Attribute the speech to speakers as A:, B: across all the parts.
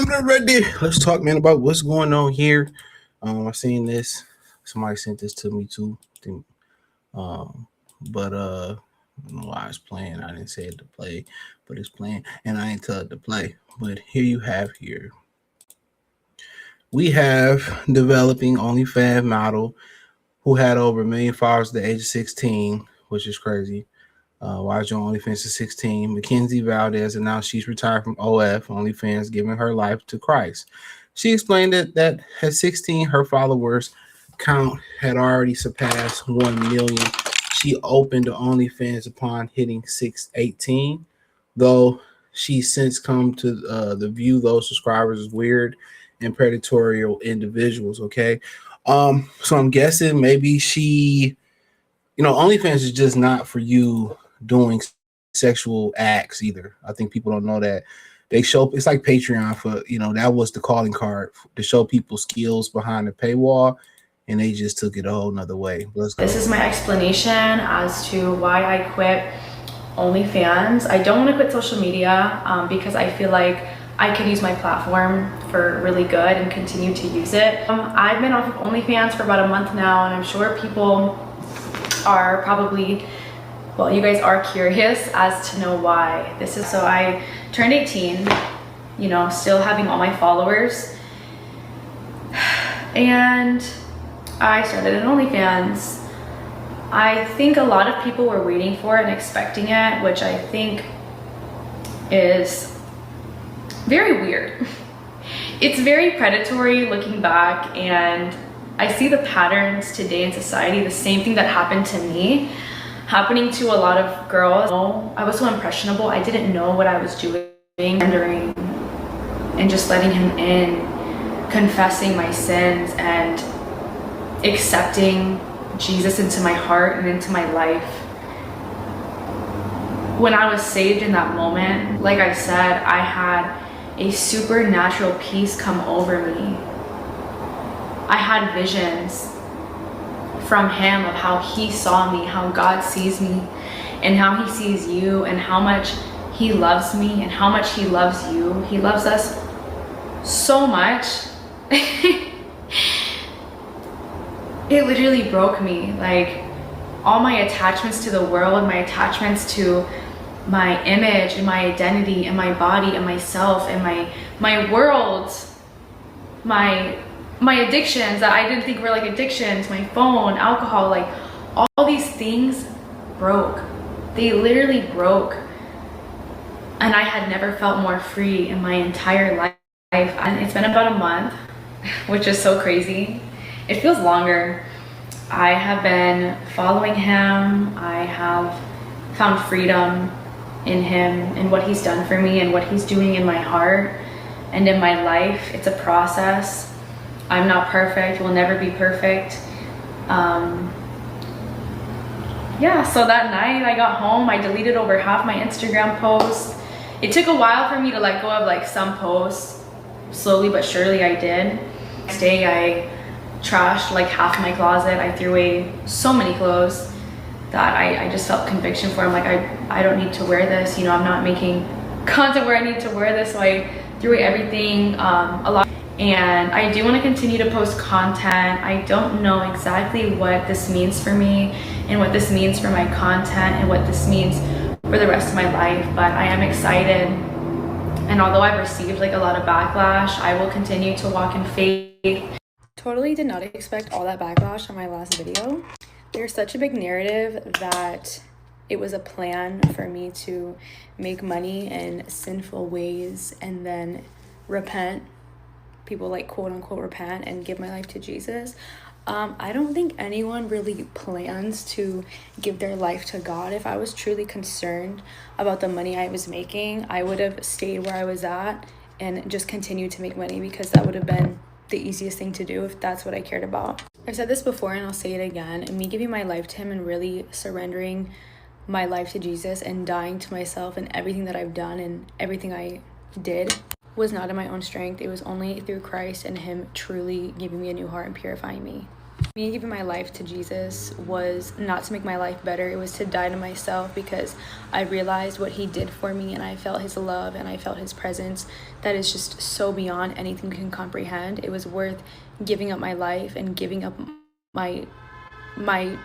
A: I'm ready. Let's talk, man, about what's going on here. I seen this. Somebody sent this to me too. But I don't know why it's playing. I didn't say it to play, but it's playing, and I ain't tell it to play. But here you have here. We have developing OnlyFans model who had over a million followers at the age of 16, which is crazy. Why is your OnlyFans at 16? McKinzie Valdez announced she's retired from OF OnlyFans, giving her life to Christ. She explained that at 16, her followers count had already surpassed 1 million. She opened the OnlyFans upon hitting 618, though she's since come to the view those subscribers as weird and predatory individuals. Okay, so I'm guessing maybe she, OnlyFans is just not for you doing sexual acts either. I think people don't know that. They show it's like Patreon for, that was the calling card to show people skills behind the paywall, and they just took it a whole nother way. Let's go.
B: This is my explanation as to why I quit OnlyFans. I don't want to quit social media because I feel like I could use my platform for really good and continue to use it. I've been off of OnlyFans for about a month now, and I'm sure people are probably, well, you guys are curious as to know why this is. So I turned 18, still having all my followers, and I started an OnlyFans. I think a lot of people were waiting for it and expecting it, which I think is very weird. It's very predatory looking back, and I see the patterns today in society, the same thing that happened to me, happening to a lot of girls. I was so impressionable. I didn't know what I was doing, and just letting him in, confessing my sins, and accepting Jesus into my heart and into my life. When I was saved in that moment, like I said, I had a supernatural peace come over me. I had visions from him of how he saw me, how God sees me, and how he sees you, and how much he loves me, and how much he loves you. He loves us so much. It literally broke me. Like, all my attachments to the world, my attachments to my image and my identity and my body and myself and my world, my addictions that I didn't think were like addictions, my phone, alcohol, like all these things broke. They literally broke. And I had never felt more free in my entire life. And it's been about a month, which is so crazy. It feels longer. I have been following him. I have found freedom in him and what he's done for me and what he's doing in my heart and in my life. It's a process. I'm not perfect, will never be perfect. Yeah, so that night I got home, I deleted over half my Instagram posts. It took a while for me to let go of like some posts. Slowly but surely I did. Next day I trashed like half my closet. I threw away so many clothes that I just felt conviction for. I'm like, I don't need to wear this. I'm not making content where I need to wear this. So I threw away everything, a lot. And I do want to continue to post content. I don't know exactly what this means for me and what this means for my content and what this means for the rest of my life, but I am excited. And although I've received like a lot of backlash, I will continue to walk in faith. Totally did not expect all that backlash on my last video. There's such a big narrative that it was a plan for me to make money in sinful ways and then repent. People like quote unquote repent and give my life to Jesus. I don't think anyone really plans to give their life to God. If I was truly concerned about the money I was making, I would have stayed where I was at and just continued to make money, because that would have been the easiest thing to do if that's what I cared about. I've said this before and I'll say it again. And me giving my life to him and really surrendering my life to Jesus and dying to myself and everything that I've done and everything I did was not in my own strength. It was only through Christ and him truly giving me a new heart and purifying me. Me giving my life to Jesus was not to make my life better. It was to die to myself, because I realized what he did for me, and I felt his love and I felt his presence that is just so beyond anything we can comprehend. It was worth giving up my life and giving up my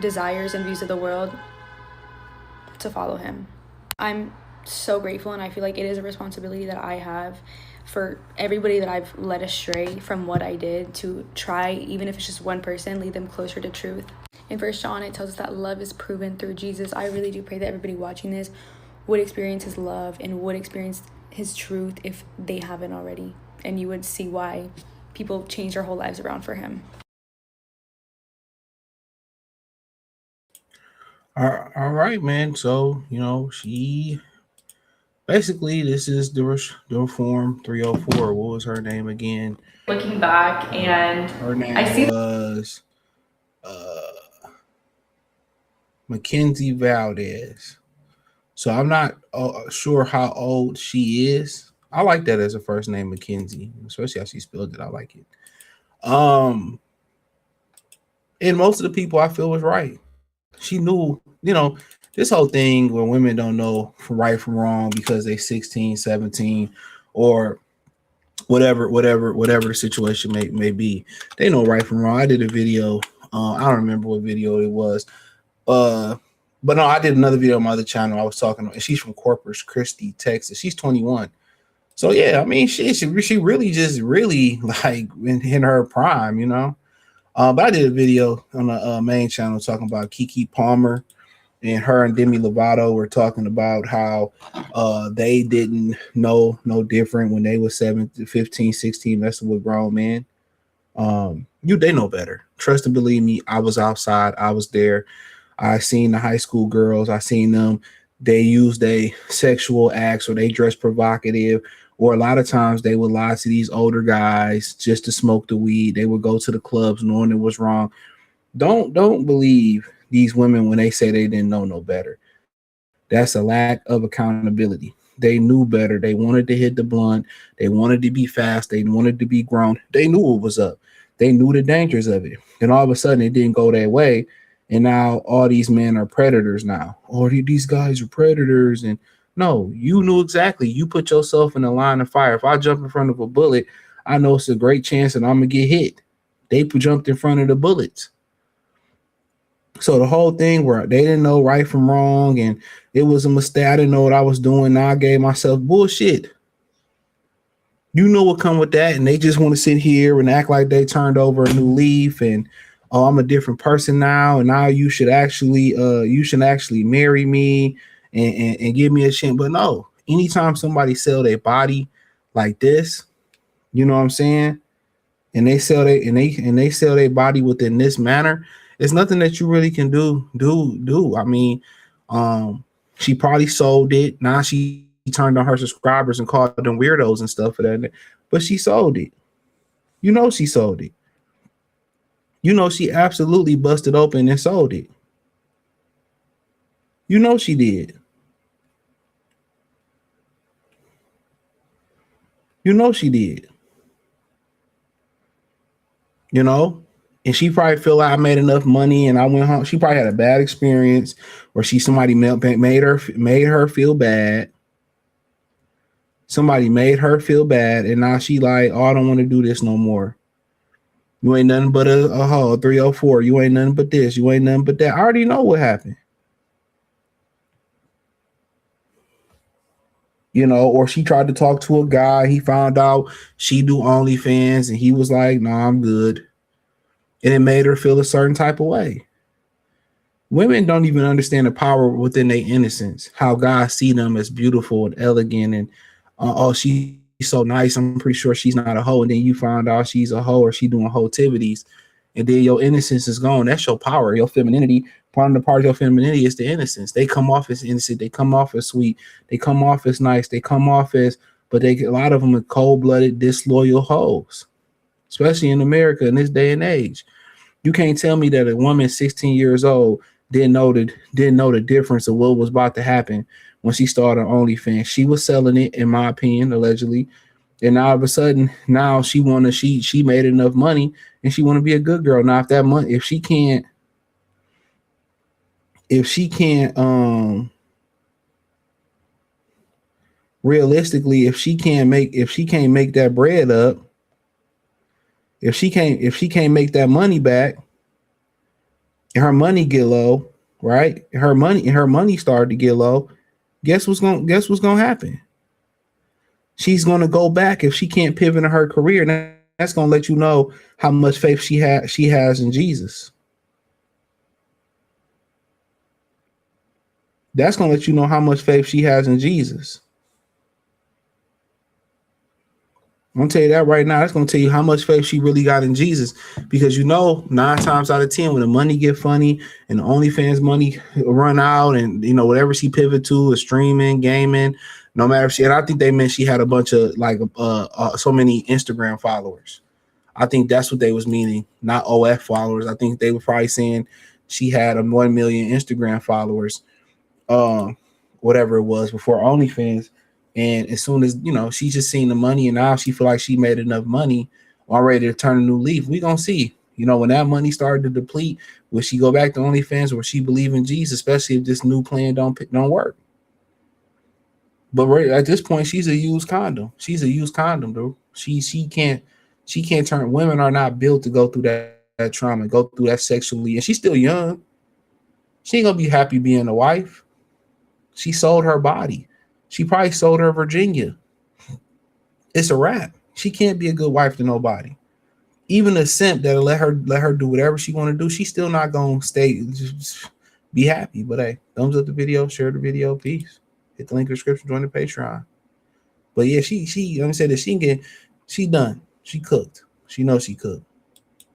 B: desires and views of the world to follow him. I'm so grateful, and I feel like it is a responsibility that I have for everybody that I've led astray from what I did, to try, even if it's just one person, lead them closer to truth. In 1 John, it tells us that love is proven through Jesus. I really do pray that everybody watching this would experience his love and would experience his truth if they haven't already, and you would see why people change their whole lives around for him.
A: All right, man. So, she basically, this is the Reform 304. What was her name again?
B: Looking back, and
A: Her name
B: I see
A: was McKinzie Valdez. So I'm not sure how old she is. I like that as a first name, McKinzie, especially how she spelled it. I like it. And most of the people I feel was right. She knew, this whole thing where women don't know from right from wrong because they 16, 17, or whatever the situation may be. They know right from wrong. I did a video. I don't remember what video it was. But no, I did another video on my other channel. I was talking, and she's from Corpus Christi, Texas. She's 21. So yeah, I mean, she really just really like in her prime, But I did a video on the main channel talking about Keke Palmer, and her and Demi Lovato were talking about how they didn't know no different when they were 15, 16, messing with grown men. They know better. Trust and believe me, I was outside. I was there. I seen the high school girls. I seen them. They use their sexual acts, or they dress provocative, or a lot of times they would lie to these older guys just to smoke the weed. They would go to the clubs knowing it was wrong. Don't believe these women when they say they didn't know no better. That's a lack of accountability. They knew better. They wanted to hit the blunt. They wanted to be fast. They wanted to be grown. They knew what was up. They knew the dangers of it. Then all of a sudden it didn't go their way. And now all these men are predators now. Or these guys are predators. And no, you knew exactly. You put yourself in the line of fire. If I jump in front of a bullet, I know it's a great chance that I'm going to get hit. They jumped in front of the bullets. So the whole thing where they didn't know right from wrong, and it was a mistake. I didn't know what I was doing. Now I gave myself bullshit. You know what come with that, and they just want to sit here and act like they turned over a new leaf, and oh, I'm a different person now, and now you should actually marry me and give me a chance. But no, anytime somebody sell their body like this, you know what I'm saying, and they sell their body within this manner, it's nothing that you really can do. I mean, she probably sold it. Now she turned on her subscribers and called them weirdos and stuff for that. But she sold it. She sold it. She absolutely busted open and sold it. She did. She did. And she probably feel like I made enough money and I went home. She probably had a bad experience, or somebody made her feel bad. Somebody made her feel bad, and now she like, oh, I don't want to do this no more. You ain't nothing but a hoe, 304. You ain't nothing but this. You ain't nothing but that. I already know what happened. Or she tried to talk to a guy. He found out she do OnlyFans, and he was like, no, I'm good. And it made her feel a certain type of way. Women don't even understand the power within their innocence, how God see them as beautiful and elegant, and oh, she's so nice. I'm pretty sure she's not a hoe. And then you find out she's a hoe, or she doing hoe activities, and then your innocence is gone. That's your power, your femininity. Part of your femininity is the innocence. They come off as innocent. They come off as sweet. They come off as nice. They come off as, but a lot of them are cold-blooded, disloyal hoes, especially in America in this day and age. You can't tell me that a woman 16 years old didn't know the difference of what was about to happen when she started OnlyFans. She was selling it, in my opinion, allegedly. And now all of a sudden, now she made enough money and she want to be a good girl. Now if that money, if she can't realistically, if she can't make that bread up, if she can't make that money back, and her money get low, right? Her money started to get low. Guess what's gonna happen? She's gonna go back if she can't pivot in her career. And that's gonna let you know how much faith she has in Jesus. That's gonna let you know how much faith she has in Jesus. I'm gonna tell you that right now. That's gonna tell you how much faith she really got in Jesus, because 9 times out of 10, when the money get funny and the OnlyFans money run out, and whatever she pivot to is streaming, gaming, no matter if and I think they meant she had a bunch of so many Instagram followers. I think that's what they was meaning, not OF followers. I think they were probably saying she had 1 million Instagram followers, whatever it was before OnlyFans. And as soon as she's just seen the money, and now she feel like she made enough money already to turn a new leaf. We gonna see. When that money started to deplete, will she go back to OnlyFans, or will she believe in Jesus, especially if this new plan don't work? But right at this point, she's a used condom. She's a used condom, dude. She can't turn. Women are not built to go through that trauma, go through that sexually, and she's still young. She ain't gonna be happy being a wife. She sold her body. She probably sold her Virginia. It's a wrap. She can't be a good wife to nobody. Even a simp that'll let her do whatever she want to do, she's still not gonna just be happy. But hey, thumbs up the video, share the video, peace. Hit the link in the description, join the Patreon. But yeah, she let me say this, she done. She cooked. She knows she cooked.